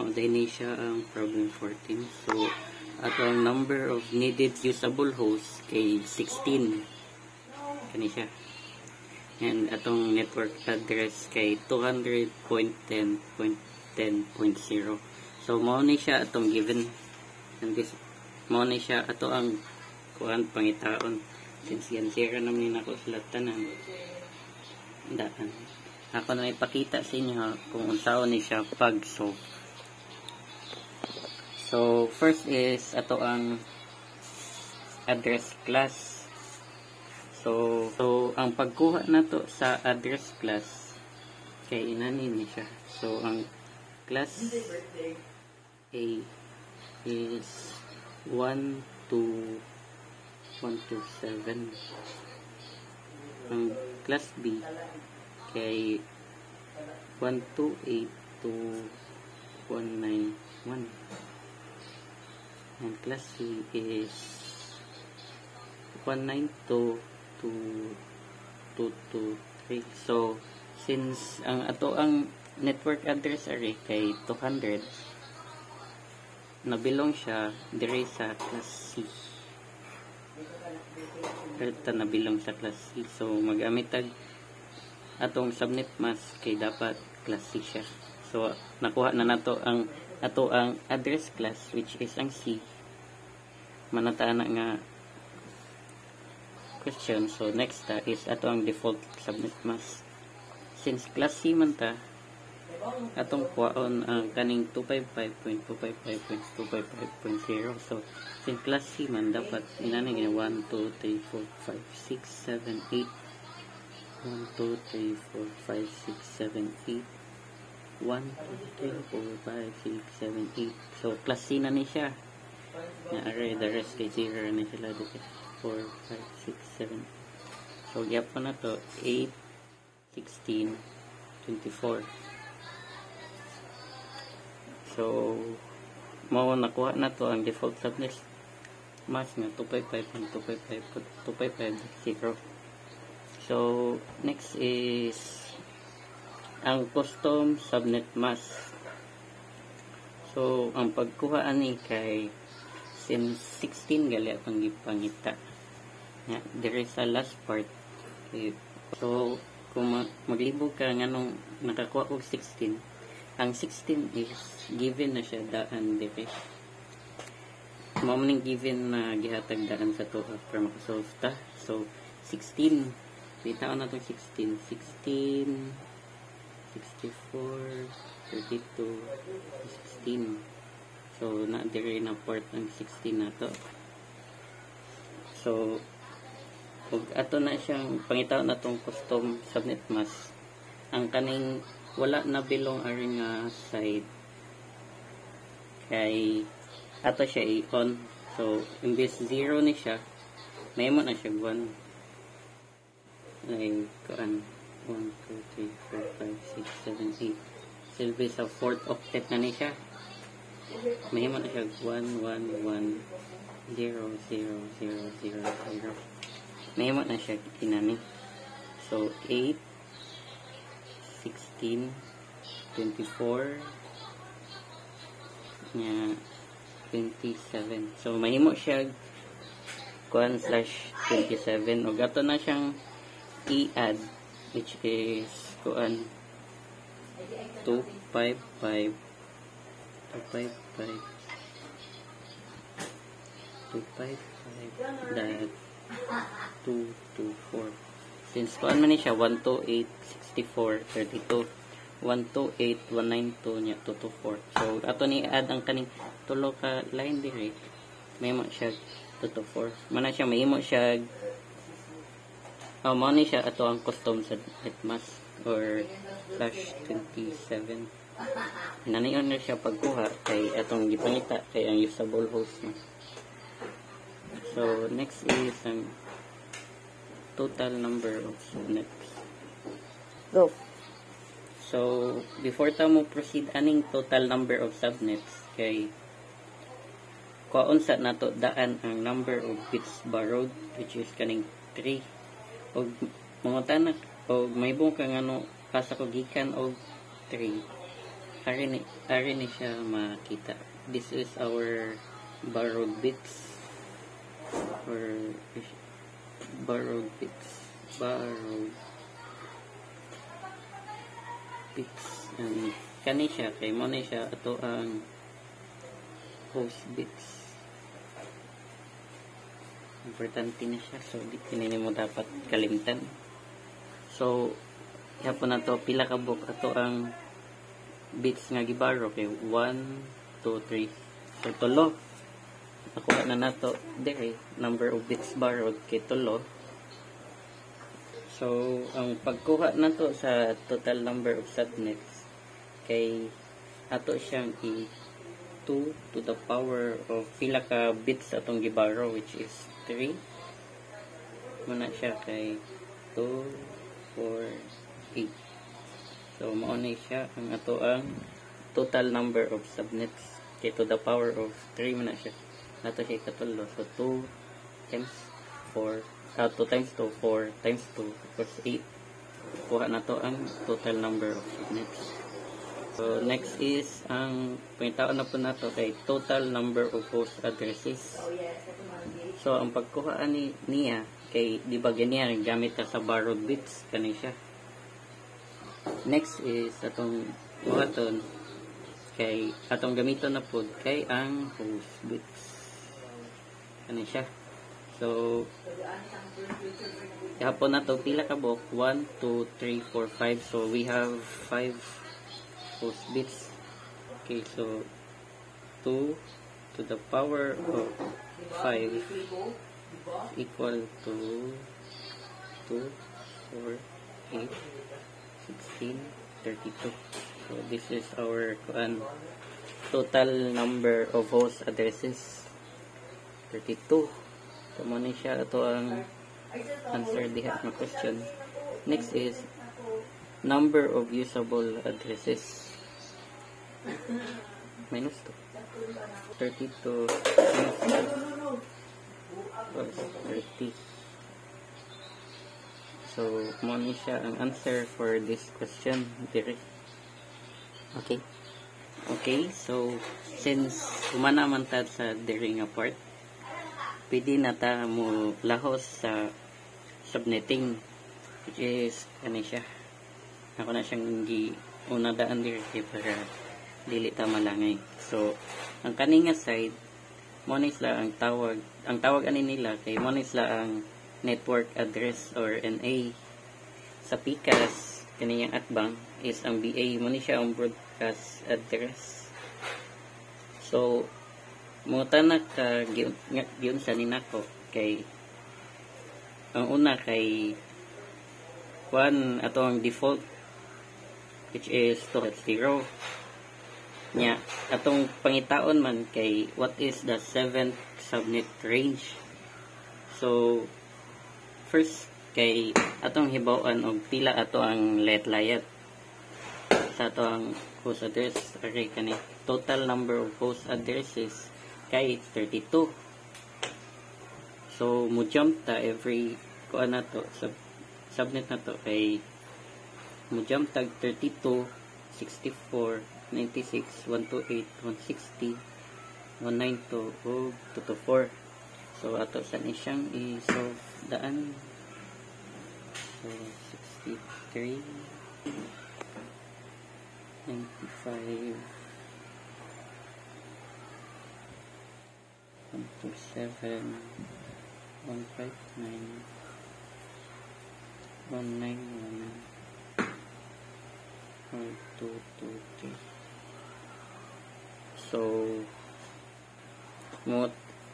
Dahil siya ang problem 14. So, ato ang number of needed usable hosts kay 16. Kani siya. And atong network address kay 200.10.10.0. So, mao ni siya atong given. And this, mao ni siya ato ang kuan pangitaon. Since yan, zero naman yun ako sulatan. Daan. Ako na ipakita sa inyo kung unsaon ni siya pag-solve. So, first is ato ang address class. So ang pagkuha nato sa address class kay inanin ni siya. So, ang class A is 1 to 7. Ang class B kay 128 to 191. And class C is 192 to 223. So, since ang ato ang network address array kay 200, nabilong siya dire sa class C. Ito nabilong sa class C. So, magamit tag atong subnet mask kay dapat class C siya. So, nakuha na nato ang ato ang address class which is ang C. Manataan na nga question. So, next is ato ang default subnet mask. Since class C man ta, atong kuhaon ang kaning 255.255.255.0. So, since class C man, dapat inanay 1, 2, 3, 4, 5, 6, 7, 8. 1, 2, 3, 4, 5, 6, 7, 8. 1, 2, 3, 4, 5, 6, 7, 8. So, class C na ni siya. Na-array, the rest kay 0 na sila dito. 4, 5, 6, 7. So, gap pa na to. 8, 16, 24. So, nakuha na to ang default subnet mask na 255.255.255.0. So, next is ang custom subnet mask. So, ang pagkuha ani kay since 16 gali atong gipangita. There is a last part. Okay. So, kung maglibog ka nganong nakakuha og 16, ang 16 is given na siya daan dire. Mao man given na gihatag daan sa to para makasolve ta. So, 16 dito na itong 16, 64, 32, 16. So, na-dire na port ang 16 na to. So, kung ato na siyang pangitaw na itong custom subnet mask, ang kaning wala na bilong aring side kay ato siya i-on. So, imbes 0 ni siya, may mo na siya 1. Ay, kuan 1, 2, 3, 4, 5, 6, 7, 8. Silbi sa 4th octet na ni siya. May mo na siya 1, 1, 1, 0, 0, 0, 0, 0. May mo na siya kinani. So, 8, 16, 24, nya 27. So, mahimo siya kuan /27. O gato na siyang i-add which is kuan 255 that 224. Since kuan man ni siya 128 64 32 128 192 nya 224. So ato ni add ang kaning tulo ka line dire. May mo siya 224. Mana siya mahimo siya mao ni siya ato ang custom sa netmask or /27. Nanayon na siya pagkuha kay atong gipangita kay ang usable host na. So next is ang total number of subnets. Go. So before ta mo proceed aning total number of subnets kay kuhaon sa nato daan ang number of bits borrowed which is kaning 3. Og mga tanak og may buong kang ano kasa ko gikan og 3 ari ni siya makita. This is our borrowed bits or borrowed bits and kani siya kay mo na siya ato ang host bits. Importante na siya, so di kinini mo dapat kalimtan. So hapon na to pila ka book ato ang bits nga giborrow kay 1 2 3 so tulo nakuha na nato dire number of bits borrowed kay tulo. So ang pagkuha nato sa total number of subnets kay ato siyang i 2 to the power of pila ka bits atong giborrow, which is 3 muna siya kay 2 4 8. So mao na siya ang ato ang total number of subnets kay to the power of 3 muna siya ato siya katulo. So 2 times 4 2 times 2 4 times 2 equals 8. Kuha na to ang total number of subnets. So next is ang pangitaon na po nato kay total number of host addresses. So ang pagkuha niya kay di ba ganyan gamit ta sa borrowed bits kani siya. Next is atong buhaton kay atong gamiton na pod kay ang host bits kani siya. So hapon na to pila ka book 1 2 3 4 5. So we have 5 host bits. Okay, so 2 to the power of 5 equal to 2 4 8 16 32. So this is our total number of host addresses 32. So muna siya ito ang answer diha na question. Next is number of usable addresses minus 2 32 minus 2 plus 30. So muna siya ang answer for this question dire. Okay, so since humana man ta sa dire nga part, pwede na ta mo lahos sa subnetting, which is kani siya. Ako na siyang una daan dire para dili ta malangay. So ang kaninga side mo na isla ang tawag ani nila kay mo na isla ang network address or NA. Sa PCAS kaniyang atbang is ang BA mo ni siya ang broadcast address. So mo tanak giun sa ninako kay ang una kay one atong default which is 2.0 nya atong pangitaon man kay what is the 7th subnet range. So first kay atong hibaw-an og pila ato ang layat sa ato ang host address array kani total number of host addresses kay 32. So mo jump ta every kuan nato subnet nato kay mo jump tag 32 64 96 128 160 192 ug 224. So ato sa ni siyang i-solve daan. So 63 95 127 159 191 223.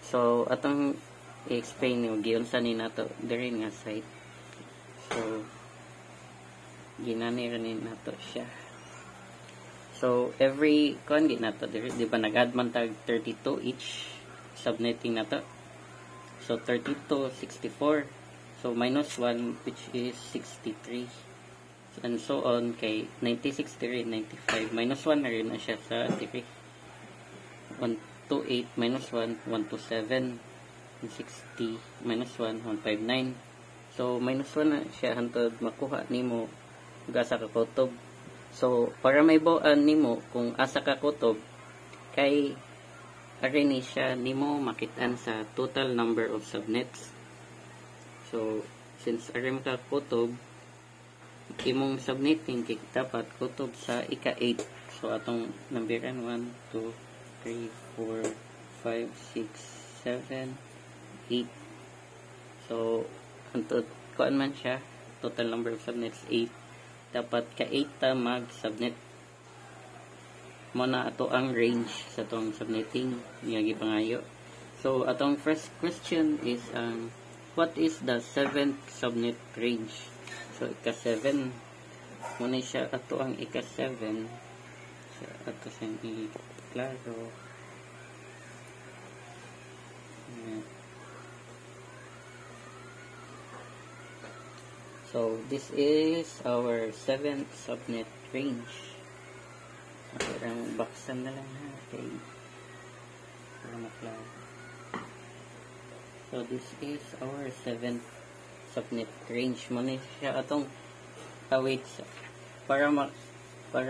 So atong i-explain niyo giyon sa ni nato diri nga site. So ginani rin nato siya. So every kon di nato diri di ba nag-add man tag 32 each subnetting nato. So 32 64. So minus 1 which is 63. And so on kay 96 diri 95 minus 1 na rin na siya sa diri 128 minus 1 127 160 minus 1 159. So minus 1 na siya hantod makuha nimo gasa ka kutob. So para may buan nimo kung asa ka kutob kay ari ni siya nimo makitaan sa total number of subnets. So since ari ka kutob imong subnetting kay dapat kutob sa ika 8. So atong numberan 1 2 3 4 5 6 7 8. So antod kuan man siya total number of subnets 8. Dapat ka 8 ta mag subnet mo na ato ang range sa tong subnetting niya gipangayo. So atong first question is what is the 7th subnet range? So ika 7 mo na siya ato ang ika 7 so, ato siyang i-klaro. So this is our 7th subnet range. Parang baksan na lang natin para maklaro. So this is our 7th subnet range. Muna siya atong wait para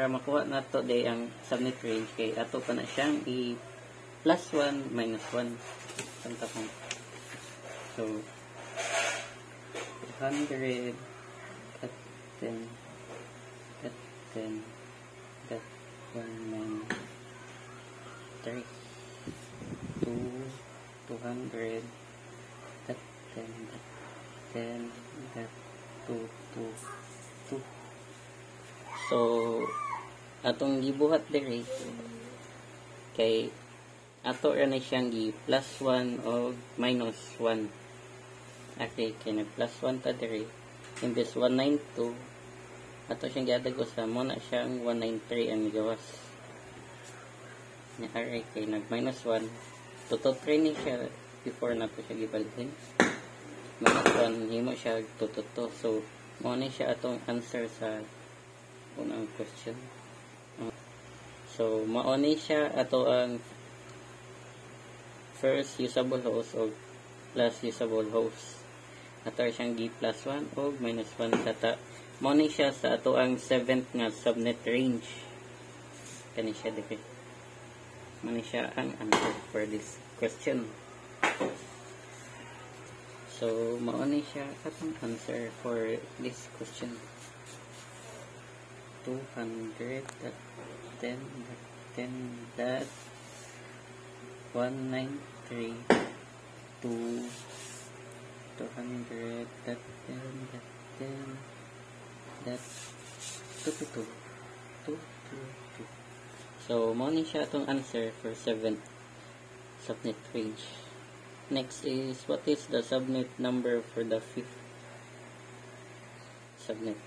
makuha na to day ang subnet range kay ato pa na siyang i plus 1 minus 1 santa kong. So 200 at 10 at 10 at 1 minus 3 200 at 10 at 10 at 2 2 2. So atong gibuhat diri kay ato ra na siyang gi plus 1 o minus 1. Okay, kay nag plus 1 ta diri imbes 192 ato siyang giadag usa mo na siyang 193 ang gawas niya. Aray kay nag minus 1 tuto 3 ni siya before na ko siya gibalhin minus 1 himo siya tuto 2. So mo ni siya atong answer sa unang question. So mao ni siya ato ang first usable host o plus usable host. Ato siyang gi plus 1 o minus 1 kata mo ni siya sa ato ang 7th nga subnet range. Kani siya dito. Mo ni siya ang answer for this question. So mao ni siya atong answer for this question. 200 at 10 at 10 that 193 2 200 that 10 that 10 that 2 2 2 2 2. So mo ni siya atong answer for 7th subnet range. Next is what is the subnet number for the 5th subnet?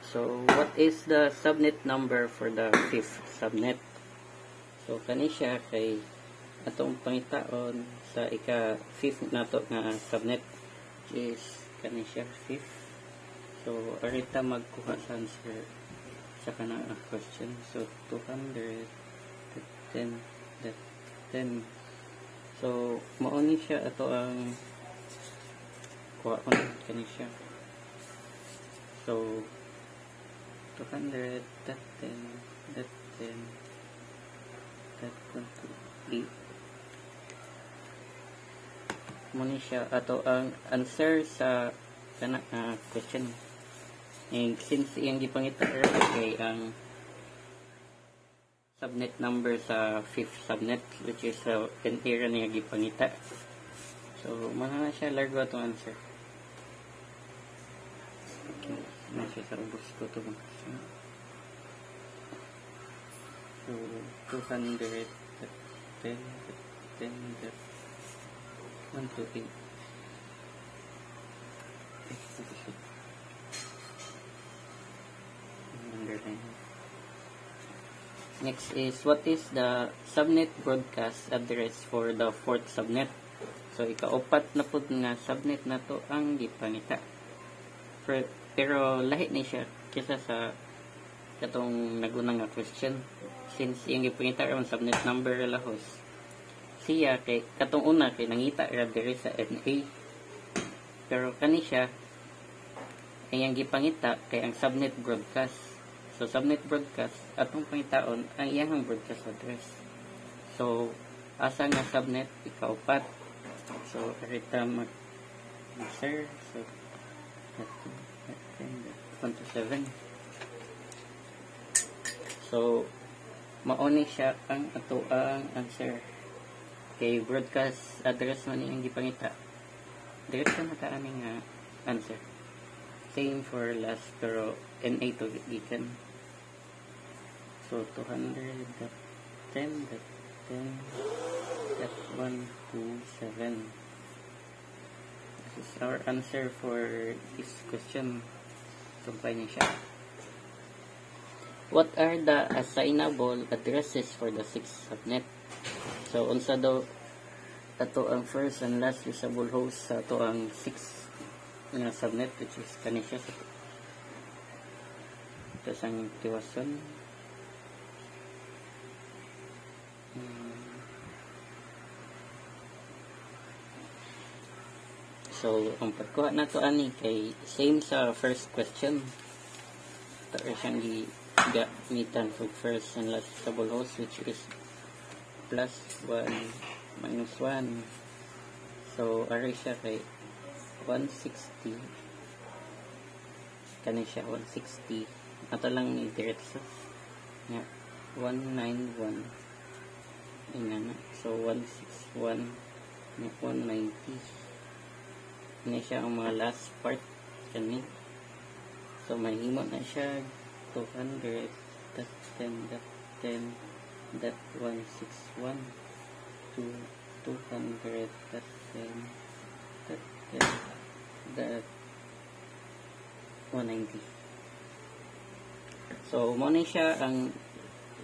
So what is the subnet number for the 5th subnet? So kani siya kay atong pangitaon sa ika 5th nato nga subnet which is kani siya 5th. So arita magkuha sa answer sa kanang question. So 200 10 that 10. So mao ni siya ato ang kuha ko kani siya. So 200 that 10 that 10 that 1 2 8. Muna siya ato ang answer sa kana question. And since iyang gipangita kay ang subnet number sa 5th subnet which is an era niya gipangita. So muna na siya largo atong answer. Okay. Nasa sa ubos ko ito. So 200 at 10 at 10 at 1 to 8. Next is what is the subnet broadcast address for the 4th subnet? So ikaupat na pud nga subnet na to ang gipangita. Pero lahi ni siya kaysa sa katong nagunang nga question. Since yung gipangita ron subnet number lahos siya kay katong una kay nangita ra diri sa NA. Pero kani siya iyang gipangita kay ang subnet broadcast. So subnet broadcast atong pangitaon ang iyang broadcast address. So asa nga subnet ikaupat. So arita mag answer. So 127. So mauni siya ang ato ang answer kay broadcast address man iyang gipangita. Diretso na ta aming answer. Same for last pero NA to gikan. So 210.10.127. This is our answer for this question. Sumpay niya siya. What are the assignable addresses for the 6 subnet? So unsa daw ato ang first and last usable host sa ato ang 6 nga subnet, which is kani siya sa ito sang tiwason. So ang pagkuha na to ani kay same sa first question. Ito siyang gamitan for first and last usable host, which is plus 1 minus 1. So array siya kay 160. Kani siya 160. Ato lang ni diretso. Yeah. 191. Ina na. So 161 na 190. Ini siya ang mga last part kani. So may himo na siya 200.10.161 to 200.10.190. So mo na siya ang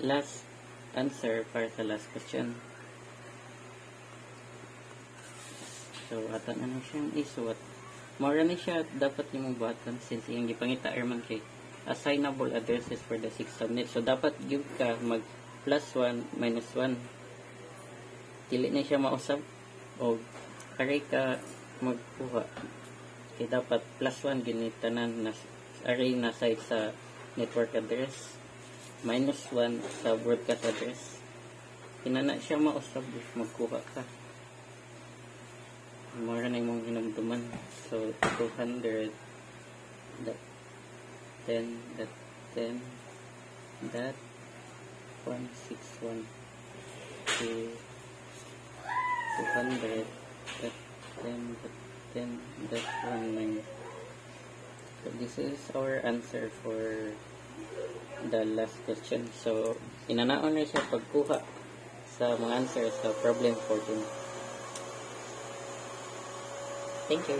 last answer para sa last question. So ato na siyang isuot. Mora na siya dapat nimong buhatan since iyang gipangita man kay assignable addresses for the 6 subnet. So dapat give ka mag plus 1 minus 1. Dili na siya mausap o array ka magkuha. Kaya dapat plus 1 ginitanan na array na side sa network address minus 1 sa broadcast address. Kinana siya mausap if magkuha ka. Mura na yung hinumduman. So 200 that 10 that 10 that 161 to 200 that 10 that 10 that 19. So this is our answer for the last question. So inanaon na siya pagkuha sa mga answer sa problem 14. Thank you.